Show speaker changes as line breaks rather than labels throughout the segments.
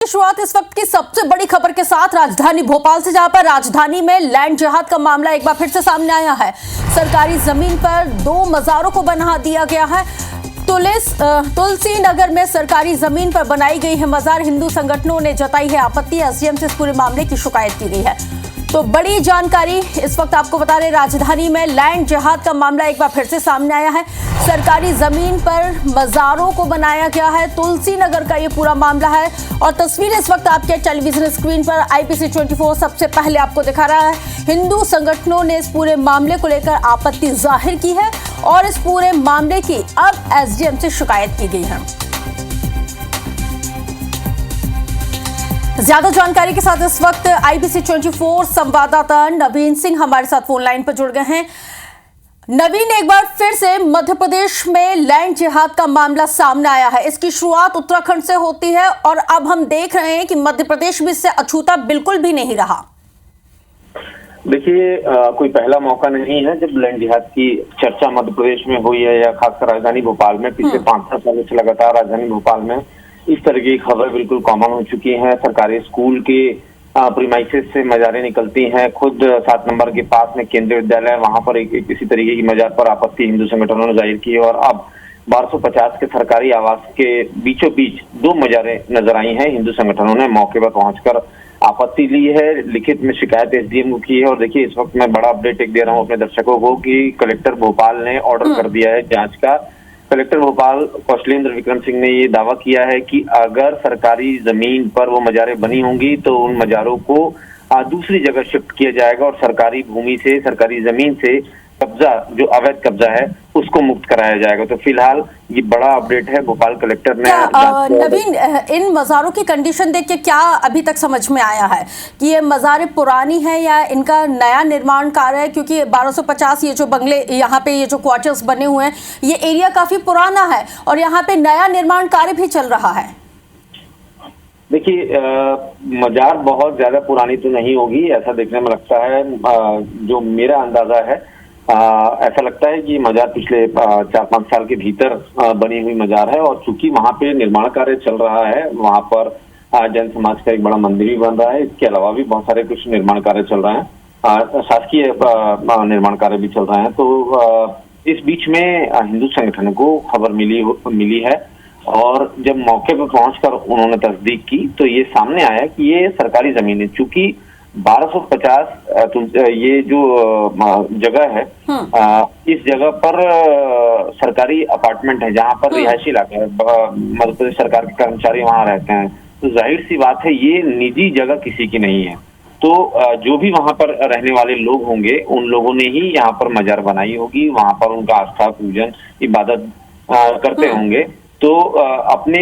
शुरुआत इस वक्त की सबसे बड़ी खबर के साथ राजधानी भोपाल से, जहां पर राजधानी में लैंड जिहाद का मामला एक बार फिर से सामने आया है। सरकारी जमीन पर 2 मज़ारों को बना दिया गया है। तुलसी नगर में सरकारी जमीन पर बनाई गई है मज़ार। हिंदू संगठनों ने जताई है आपत्ति। एसडीएम से इस पूरे मामले की शिकायत की गई है। तो बड़ी जानकारी इस वक्त आपको बता रहे, राजधानी में लैंड जिहाद का मामला एक बार फिर से सामने आया है। सरकारी जमीन पर मज़ारों को बनाया गया है। तुलसी नगर का ये पूरा मामला है और तस्वीर इस वक्त आपके टेलीविजन स्क्रीन पर IPC 24 सबसे पहले आपको दिखा रहा है। हिंदू संगठनों ने इस पूरे मामले को लेकर आपत्ति जाहिर की है और इस पूरे मामले की अब SDM से शिकायत की गई है। ज्यादा जानकारी के साथ इस वक्त IPC 24 संवाददाता नवीन सिंह हमारे साथ फोन लाइन पर जुड़ गए हैं। नवीन, एक बार फिर से मध्य प्रदेश में लैंड जिहाद का मामला सामने आया है। इसकी शुरुआत उत्तराखंड से होती है और अब हम देख रहे हैं कि मध्य प्रदेश भी इससे अछूता बिल्कुल भी नहीं रहा।
देखिए, कोई पहला मौका नहीं है जब लैंड जिहाद की चर्चा मध्य प्रदेश में हुई है, या खासकर राजधानी भोपाल में। पिछले 5-7 सालों से लगातार राजधानी भोपाल में इस तरह की खबर बिल्कुल कॉमन हो चुकी है। सरकारी स्कूल के प्रीमाइसेस से मजारें निकलती हैं। खुद 7 नंबर के पास में केंद्रीय विद्यालय, वहां पर एक इसी तरीके की मजार पर आपत्ति हिंदू संगठनों ने जाहिर की है। और अब 1250 के सरकारी आवास के बीचों बीच 2 मजारें नजर आई हैं। हिंदू संगठनों ने मौके पर पहुंचकर आपत्ति ली है, लिखित में शिकायत SDM को की है। और देखिए, इस वक्त मैं बड़ा अपडेट एक दे रहा हूं अपने दर्शकों को कि कलेक्टर भोपाल ने ऑर्डर कर दिया है जांच का। कलेक्टर भोपाल कौशलेंद्र विक्रम सिंह ने ये दावा किया है कि अगर सरकारी जमीन पर वो मजारें बनी होंगी तो उन मजारों को दूसरी जगह शिफ्ट किया जाएगा और सरकारी भूमि से, सरकारी जमीन से कब्जा, जो अवैध कब्जा है, उसको मुक्त कराया जाएगा। तो फिलहाल ये बड़ा अपडेट है। भोपाल कलेक्टर ने
नवीन, इन मज़ारों की कंडीशन देख के क्या अभी तक समझ में आया है कि ये मज़ारें पुरानी है या इनका नया निर्माण कार्य है? क्योंकि 1250 ये जो बंगले, यहाँ पे ये जो क्वार्टर्स बने हुए हैं, ये एरिया काफी पुराना है और यहाँ पे नया निर्माण कार्य भी चल रहा है।
देखिए, मजार बहुत ज्यादा पुरानी तो नहीं होगी, ऐसा देखने में लगता है। जो मेरा अंदाजा है, ऐसा लगता है कि मजार पिछले 4-5 साल के भीतर बनी हुई मजार है। और चूंकि वहां पे निर्माण कार्य चल रहा है, वहां पर जैन समाज का एक बड़ा मंदिर भी बन रहा है। इसके अलावा भी बहुत सारे कुछ निर्माण कार्य चल रहे हैं, शासकीय निर्माण कार्य भी चल रहे हैं। तो इस बीच में हिंदू संगठनों को खबर मिली है और जब मौके पर पहुंचकर उन्होंने तस्दीक की तो ये सामने आया कि ये सरकारी जमीन है। चूंकि 1250 ये जो जगह है, इस जगह पर सरकारी अपार्टमेंट है, जहां पर रिहायशी इलाका है, मध्य प्रदेश सरकार के कर्मचारी वहां रहते हैं। तो जाहिर सी बात है, ये निजी जगह किसी की नहीं है। तो जो भी वहां पर रहने वाले लोग होंगे, उन लोगों ने ही यहाँ पर मजार बनाई होगी, वहां पर उनका आस्था, पूजन, इबादत करते होंगे। तो अपने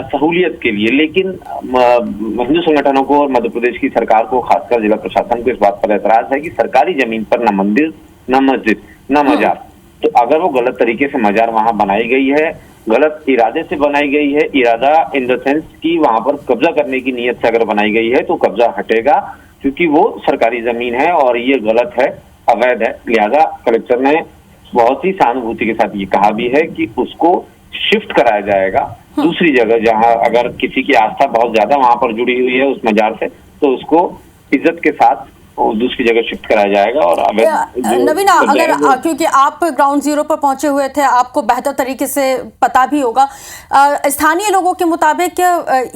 सहूलियत के लिए। लेकिन हिंदू संगठनों को और मध्य प्रदेश की सरकार को, खासकर जिला प्रशासन को, इस बात पर एतराज है कि सरकारी जमीन पर न मंदिर, न मस्जिद, न मजार। तो अगर वो गलत तरीके से मजार वहां बनाई गई है, गलत इरादे से बनाई गई है, इरादा इन द सेंस कि वहां पर कब्जा करने की नीयत से अगर बनाई गई है, तो कब्जा हटेगा, क्योंकि वो सरकारी जमीन है और ये गलत है, अवैध है। लिहाजा कलेक्टर ने बहुत ही सहानुभूति के साथ ये कहा भी है कि उसको शिफ्ट कराया जाएगा दूसरी जगह, जहां अगर किसी की आस्था बहुत ज्यादा वहां पर जुड़ी हुई है उस मजार से, तो उसको इज्जत के साथ दूसरी जगह शिफ्ट कराया जाएगा। और
नवीन, अगर क्योंकि आप ग्राउंड जीरो पर पहुंचे हुए थे, आपको बेहतर तरीके से पता भी होगा, स्थानीय लोगों के मुताबिक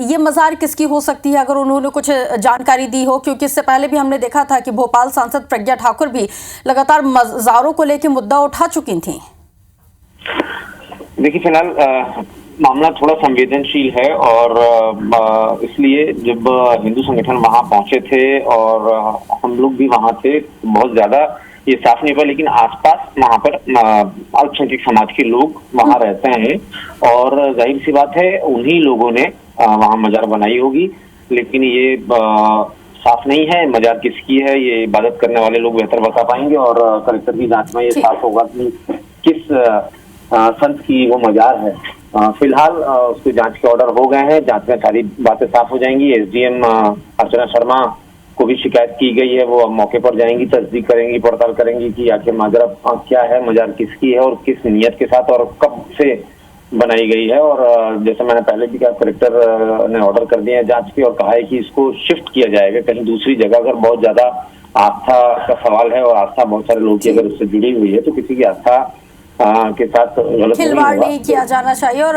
ये मजार किसकी हो सकती है, अगर उन्होंने कुछ जानकारी दी हो? क्योंकि इससे पहले भी हमने देखा था कि भोपाल सांसद प्रज्ञा ठाकुर भी लगातार मजारों को लेकर मुद्दा उठा चुकी थी।
देखिए, फिलहाल मामला थोड़ा संवेदनशील है और इसलिए जब हिंदू संगठन वहां पहुंचे थे और हम लोग भी वहां थे, बहुत ज्यादा ये साफ नहीं हुआ, लेकिन आसपास वहां पर अल्पसंख्यक समाज के लोग वहां रहते हैं और जाहिर सी बात है उन्हीं लोगों ने वहां मजार बनाई होगी। लेकिन ये साफ नहीं है मजार किसकी है, ये इबादत करने वाले लोग बेहतर बता पाएंगे और कलेक्टर की जांच में ये साफ होगा कि किस संत की वो मजार है। फिलहाल उसके जांच के ऑर्डर हो गए हैं, जांच में सारी बातें साफ हो जाएंगी। SDM अर्चना शर्मा को भी शिकायत की गई है, वो अब मौके पर जाएंगी, तस्दीक करेंगी, पड़ताल करेंगी कि आखिर माजरा क्या है, मजार किसकी है और किस नियत के साथ और कब से बनाई गई है। और जैसे मैंने पहले भी कहा, कलेक्टर ने ऑर्डर कर दिए हैं जांच के और कहा है कि इसको शिफ्ट किया जाएगा कहीं दूसरी जगह। अगर बहुत ज्यादा आस्था का सवाल है और आस्था बहुत सारे लोगों की अगर उससे जुड़ी हुई है तो किसी की आस्था के साथ गलत
खिलवाड़
होगा।
नहीं किया जाना चाहिए। और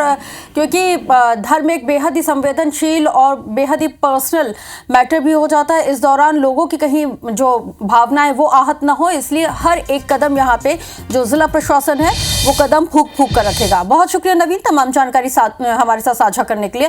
क्योंकि धर्म एक बेहद ही संवेदनशील और बेहद ही पर्सनल मैटर भी हो जाता है, इस दौरान लोगों की कहीं जो भावनाएं वो आहत ना हो, इसलिए हर एक कदम यहाँ पे जो जिला प्रशासन है वो कदम फूंक फूंक कर रखेगा। बहुत शुक्रिया नवीन, तमाम जानकारी हमारे साथ साझा करने के लिए।